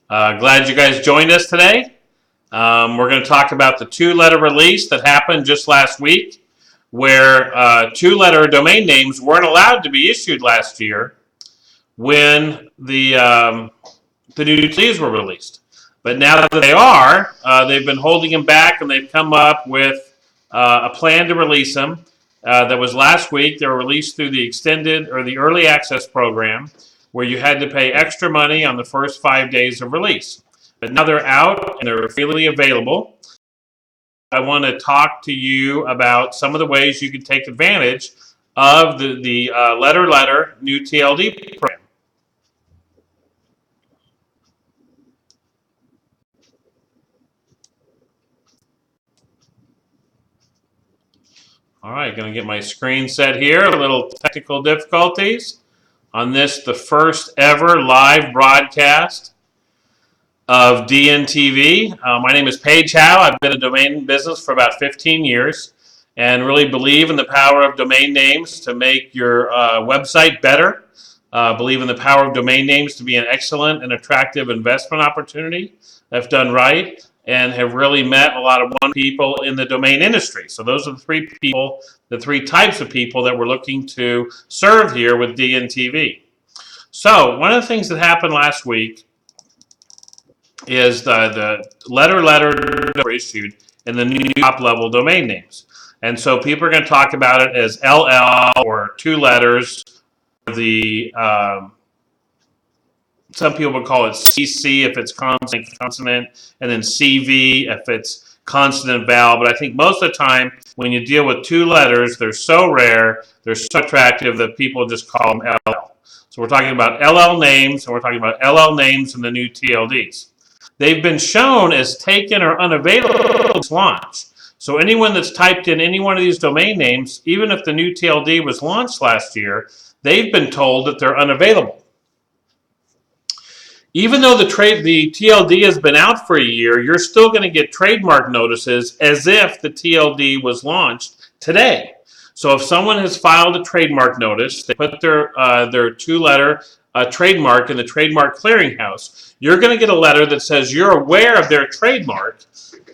Glad you guys joined us today. We're going to talk about the two-letter release that happened just last week, where two-letter domain names weren't allowed to be issued last year when the new TLDs were released. But now that they are, they've been holding them back, and they've come up with a plan to release them. That was last week. They were released through the extended or the early access program, where you had to pay extra money on the first 5 days of release. But now they're out and they're freely available. I want to talk to you about some of the ways you can take advantage of the letter new TLD program. All right, going to get my screen set here. A little technical difficulties on this, the first ever live broadcast of DNTV. My name is Page Howe. I've been in domain business for about 15 years and really believe in the power of domain names to make your website better. Believe in the power of domain names to be an excellent and attractive investment opportunity if done right, and have really met a lot of people in the domain industry. So those are the three types of people that we're looking to serve here with DNTV. So one of the things that happened last week is the letter were issued in the new top-level domain names. And so people are going to talk about it as LL or two letters. Some people would call it CC if it's consonant, and then CV if it's consonant vowel. But I think most of the time when you deal with two letters, they're so rare, they're so attractive that people just call them LL. So we're talking about LL names, and we're talking about LL names in the new TLDs. They've been shown as taken or unavailable since launch. So anyone that's typed in any one of these domain names, even if the new TLD was launched last year, they've been told that they're unavailable. Even though the TLD has been out for a year, you're still going to get trademark notices as if the TLD was launched today. So if someone has filed a trademark notice, they put their two-letter trademark in the trademark clearinghouse, you're going to get a letter that says you're aware of their trademark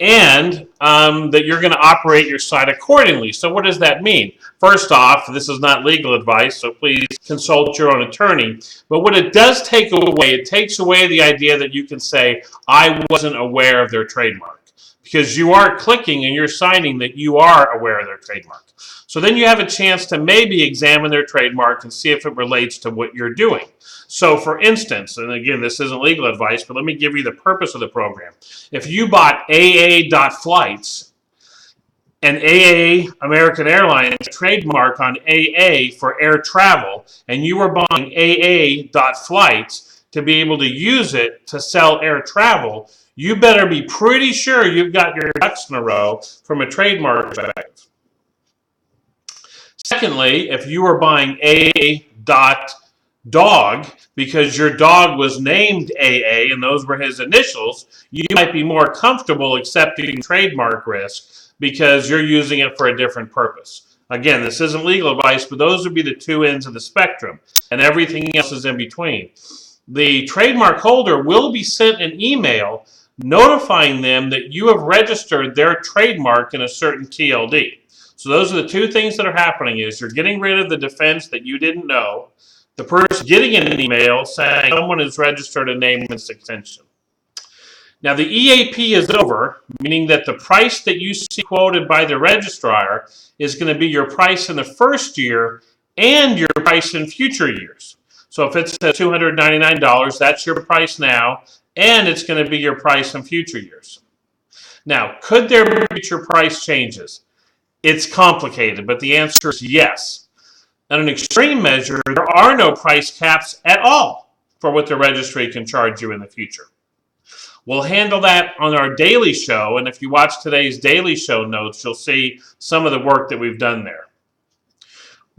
and that you're going to operate your site accordingly. So what does that mean? First off, this is not legal advice, so please consult your own attorney. But what it does take away, it takes away the idea that you can say, I wasn't aware of their trademark. Because you are clicking and you're signing that you are aware of their trademark. So then you have a chance to maybe examine their trademark and see if it relates to what you're doing. So for instance, and again, this isn't legal advice, but let me give you the purpose of the program. If you bought AA.flights and AA American Airlines trademark on AA for air travel, and you were buying AA.flights to be able to use it to sell air travel, you better be pretty sure you've got your ducks in a row from a trademark perspective. Secondly, if you were buying AA.dog because your dog was named AA and those were his initials, you might be more comfortable accepting trademark risk because you're using it for a different purpose. Again, this isn't legal advice, but those would be the two ends of the spectrum, and everything else is in between. The trademark holder will be sent an email notifying them that you have registered their trademark in a certain TLD. So those are the two things that are happening is you're getting rid of the defense that you didn't know. The person getting an email saying someone has registered a name and extension. Now the EAP is over, meaning that the price that you see quoted by the registrar is going to be your price in the first year and your price in future years. So if it's $299, that's your price now, and it's going to be your price in future years. Now, could there be future price changes? It's complicated, but the answer is yes. On an extreme measure, there are no price caps at all for what the registry can charge you in the future. We'll handle that on our daily show, and if you watch today's daily show notes, you'll see some of the work that we've done there.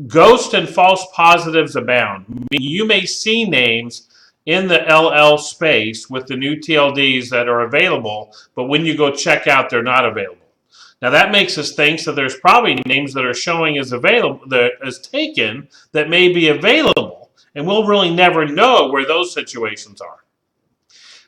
Ghost and false positives abound. You may see names in the LL space with the new TLDs that are available, but when you go check out, they're not available. Now that makes us think that there's probably names that are showing as available, as taken, that may be available, and we'll really never know where those situations are.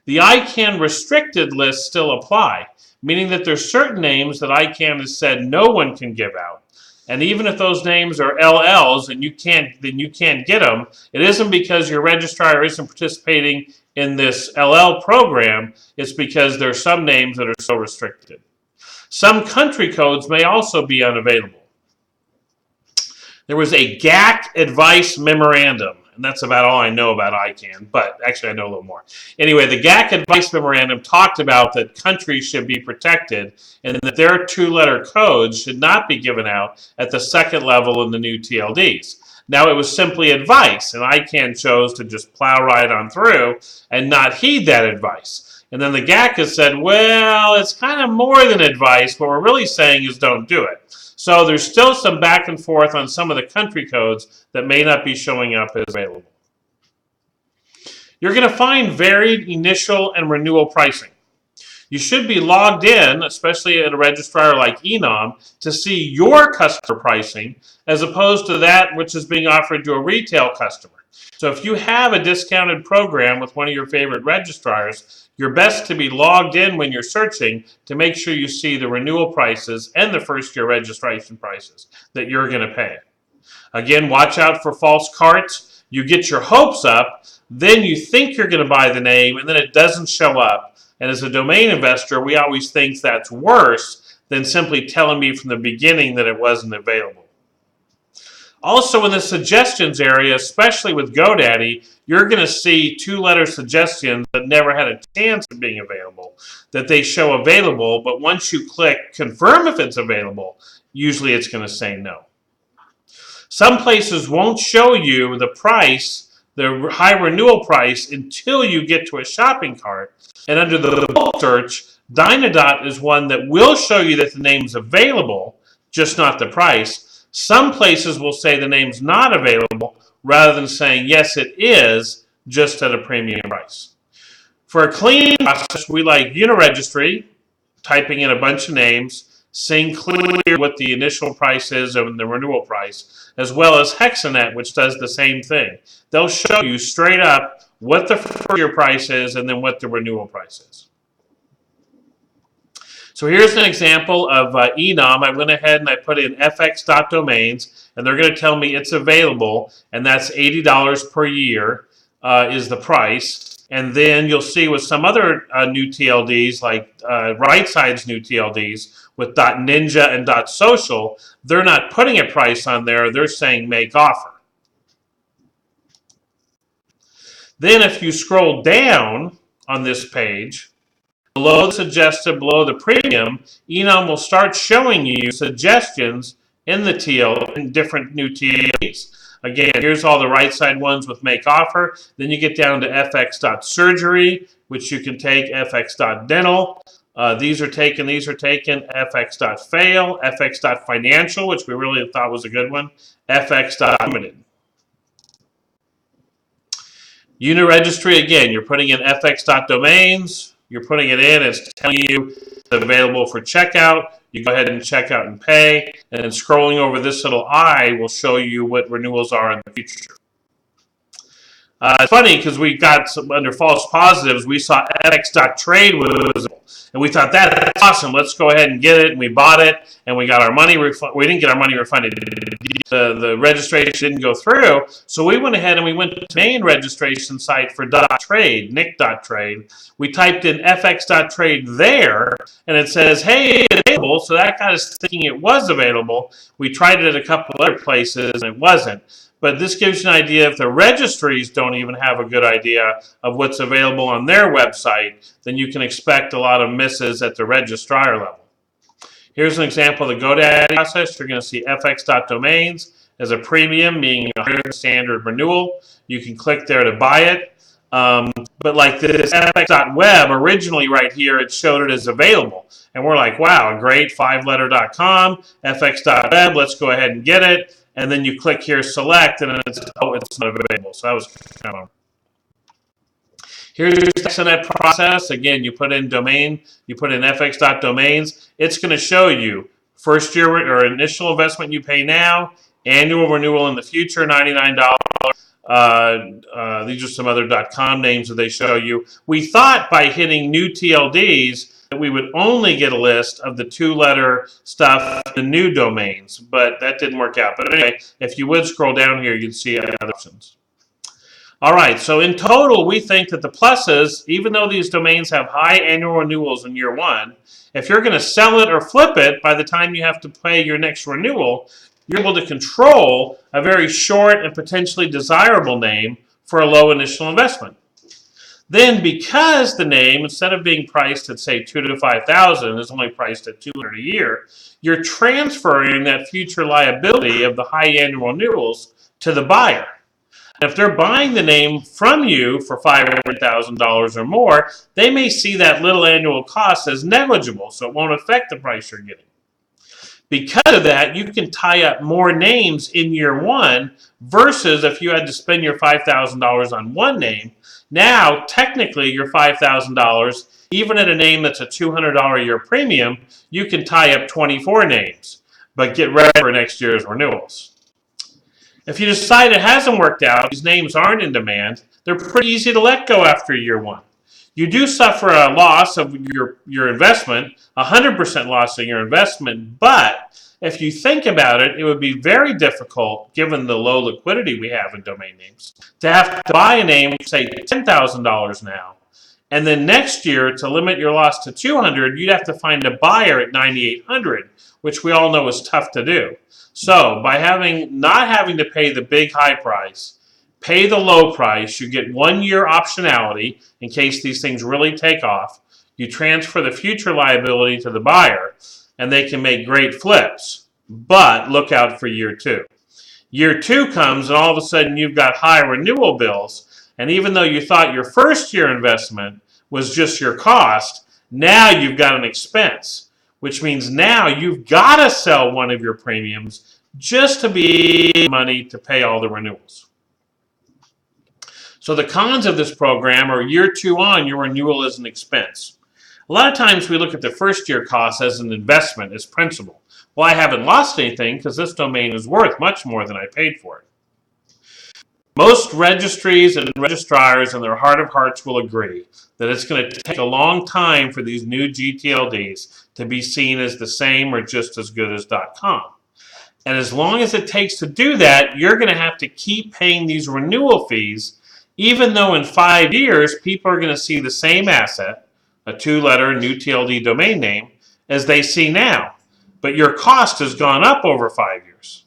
The ICANN restricted lists still apply, meaning that there's certain names that ICANN has said no one can give out. And even if those names are LLs and you can't get them, it isn't because your registrar isn't participating in this LL program. It's because there's some names that are so restricted. Some country codes may also be unavailable. There was a GAC advice memorandum, and that's about all I know about ICANN, but actually I know a little more. Anyway, the GAC advice memorandum talked about that countries should be protected and that their two-letter codes should not be given out at the second level in the new TLDs. Now, it was simply advice, and ICANN chose to just plow right on through and not heed that advice. And then the GAC has said, well, it's kind of more than advice. What we're really saying is don't do it. So there's still some back and forth on some of the country codes that may not be showing up as available. You're going to find varied initial and renewal pricing. You should be logged in, especially at a registrar like Enom, to see your customer pricing as opposed to that which is being offered to a retail customer. So if you have a discounted program with one of your favorite registrars, you're best to be logged in when you're searching to make sure you see the renewal prices and the first-year registration prices that you're going to pay. Again, watch out for false carts. You get your hopes up, then you think you're going to buy the name, and then it doesn't show up. And as a domain investor, we always think that's worse than simply telling me from the beginning that it wasn't available. Also in the suggestions area, especially with GoDaddy, you're going to see two-letter suggestions that never had a chance of being available, that they show available, but once you click confirm if it's available, usually it's going to say no. Some places won't show you the price, the high renewal price, until you get to a shopping cart. And under the bulk search, Dynadot is one that will show you that the name's available, just not the price. Some places will say the name's not available, rather than saying, yes, it is, just at a premium price. For a clean process, we like Uniregistry, typing in a bunch of names, seeing clearly what the initial price is and the renewal price, as well as Hexanet, which does the same thing. They'll show you straight up what the first-year price is and then what the renewal price is. So here's an example of Enom. I went ahead and I put in fx.domains, and they're going to tell me it's available, and that's $80 per year is the price. And then you'll see with some other new TLDs, like RightSide's new TLDs with .ninja and .social, they're not putting a price on there. They're saying make offer. Then if you scroll down on this page, below the suggested, below the premium, Enom will start showing you suggestions in the in different new TLDs. Again, here's all the right side ones with make offer. Then you get down to fx.surgery, which you can take, fx.dental. These are taken, fx.fail, fx.financial, which we really thought was a good one, fx.limited. Uniregistry, again, you're putting in fx.domains, you're putting it in, it's telling you it's available for checkout. You go ahead and check out and pay, and then scrolling over this little eye will show you what renewals are in the future. It's funny because we got some under false positives. We saw fx.trade was, and we thought that's awesome. Let's go ahead and get it, and we bought it, and we got our money refunded. We didn't get our money refunded. The registration didn't go through, so we went ahead and we went to the main registration site for .trade, nick.trade. We typed in fx.trade there, and it says, hey, it's available, so that got us thinking it was available. We tried it at a couple other places, and it wasn't. But this gives you an idea if the registries don't even have a good idea of what's available on their website, then you can expect a lot of misses at the registrar level. Here's an example of the GoDaddy process. You're going to see fx.domains as a premium, meaning a higher standard renewal. You can click there to buy it. But like this fx.web, originally right here, it showed it as available. And we're like, wow, great, 5letter.com, fx.web, let's go ahead and get it. And then you click here, select, and it's, oh, it's not available. So that was kind of. Here's your Hexanet process. Again, you put in domain, you put in fx.domains. It's going to show you first year or initial investment you pay now, annual renewal in the future, $99. These are some other .com names that they show you. We thought by hitting new TLDs that we would only get a list of the 2-letter stuff, the new domains, but that didn't work out. But anyway, if you would scroll down here, you'd see other options. All right, so in total, we think that the pluses, even though these domains have high annual renewals in year 1, if you're going to sell it or flip it by the time you have to pay your next renewal, you're able to control a very short and potentially desirable name for a low initial investment. Then, because the name, instead of being priced at, say, $2,000 to $5,000, is only priced at $200 a year, you're transferring that future liability of the high annual renewals to the buyer. If they're buying the name from you for $500,000 or more, they may see that little annual cost as negligible, so it won't affect the price you're getting. Because of that, you can tie up more names in year 1 versus if you had to spend your $5,000 on one name. Now, technically, your $5,000, even at a name that's a $200 a year premium, you can tie up 24 names, but get ready for next year's renewals. If you decide it hasn't worked out, these names aren't in demand, they're pretty easy to let go after year 1. You do suffer a loss of your investment, 100% loss of your investment, but if you think about it, it would be very difficult, given the low liquidity we have in domain names, to have to buy a name, say $10,000 now, and then next year, to limit your loss to $200, you'd have to find a buyer at $9,800, which we all know is tough to do. So by not having to pay the big high price, pay the low price, you get 1 year optionality in case these things really take off. You transfer the future liability to the buyer, and they can make great flips. But look out for year 2. Year 2 comes, and all of a sudden you've got high renewal bills. And even though you thought your first year investment was just your cost, now you've got an expense, which means now you've got to sell one of your premiums just to be money to pay all the renewals. So the cons of this program are year 2 on, your renewal is an expense. A lot of times we look at the first year cost as an investment, as principal. Well, I haven't lost anything because this domain is worth much more than I paid for it. Most registries and registrars in their heart of hearts will agree that it's going to take a long time for these new GTLDs to be seen as the same or just as good as .com. And as long as it takes to do that, you're going to have to keep paying these renewal fees, even though in 5 years, people are going to see the same asset, a 2-letter new TLD domain name, as they see now. But your cost has gone up over 5 years.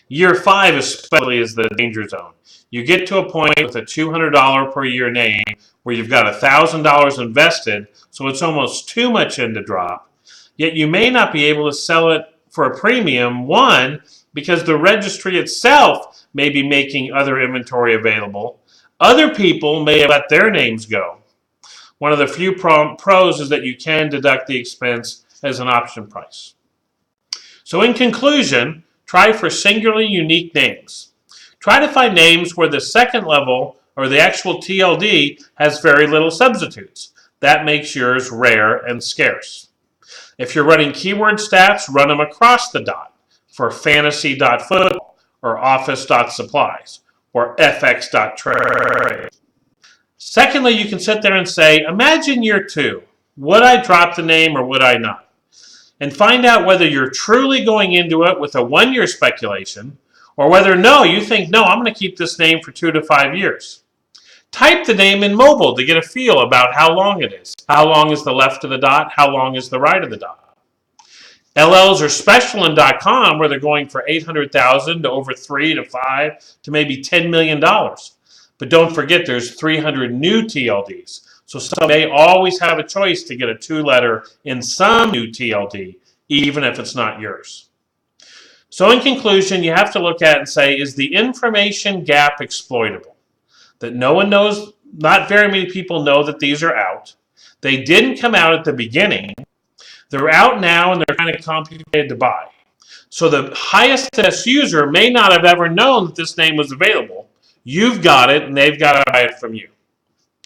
Year 5 especially is the danger zone. You get to a point with a $200 per year name where you've got $1,000 invested, so it's almost too much in to drop. Yet you may not be able to sell it for a premium, one, because the registry itself may be making other inventory available. Other people may have let their names go. One of the few pros is that you can deduct the expense as an option price. So in conclusion, try for singularly unique names. Try to find names where the second level or the actual TLD has very little substitutes. That makes yours rare and scarce. If you're running keyword stats, run them across the dot for fantasy.football or office.supplies or fx.trade. Secondly, you can sit there and say, imagine year 2. Would I drop the name or would I not? And find out whether you're truly going into it with a 1-year speculation or whether, no, you think, no, I'm going to keep this name for 2 to 5 years. Type the name in mobile to get a feel about how long it is. How long is the left of the dot? How long is the right of the dot? LLs are special in .com where they're going for $800,000 to over 3 to 5 to maybe $10 million. But don't forget there's 300 new TLDs. So some may always have a choice to get a 2-letter in some new TLD, even if it's not yours. So in conclusion, you have to look at and say, is the information gap exploitable? That no one knows, not very many people know that these are out. They didn't come out at the beginning. They're out now and they're kind of complicated to buy. So the highest test user may not have ever known that this name was available. You've got it and they've got to buy it from you.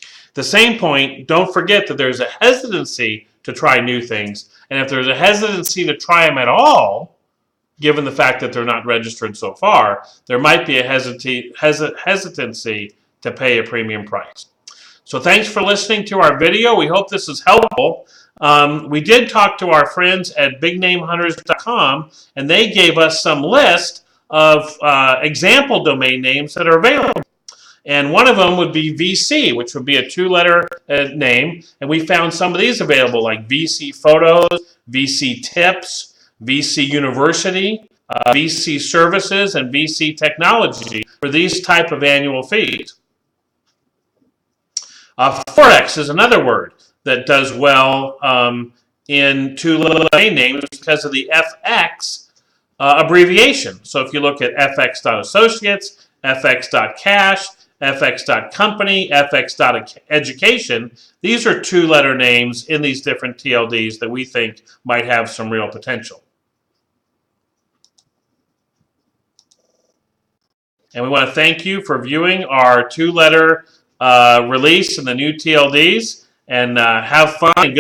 At the same point, don't forget that there's a hesitancy to try new things. And if there's a hesitancy to try them at all, given the fact that they're not registered so far, there might be a hesitancy to pay a premium price. So thanks for listening to our video. We hope this is helpful. We did talk to our friends at bignamehunters.com, and they gave us some list of example domain names that are available. And one of them would be VC, which would be a 2-letter name. And we found some of these available, like VC Photos, VC Tips, VC University, VC Services, and VC Technology for these type of annual fees. Forex is another word that does well in 2-letter domain names because of the FX abbreviation. So if you look at fx.associates, fx.cash, fx.company, fx.education, these are 2-letter names in these different TLDs that we think might have some real potential. And we want to thank you for viewing our 2-letter release in the new TLDs, and have fun and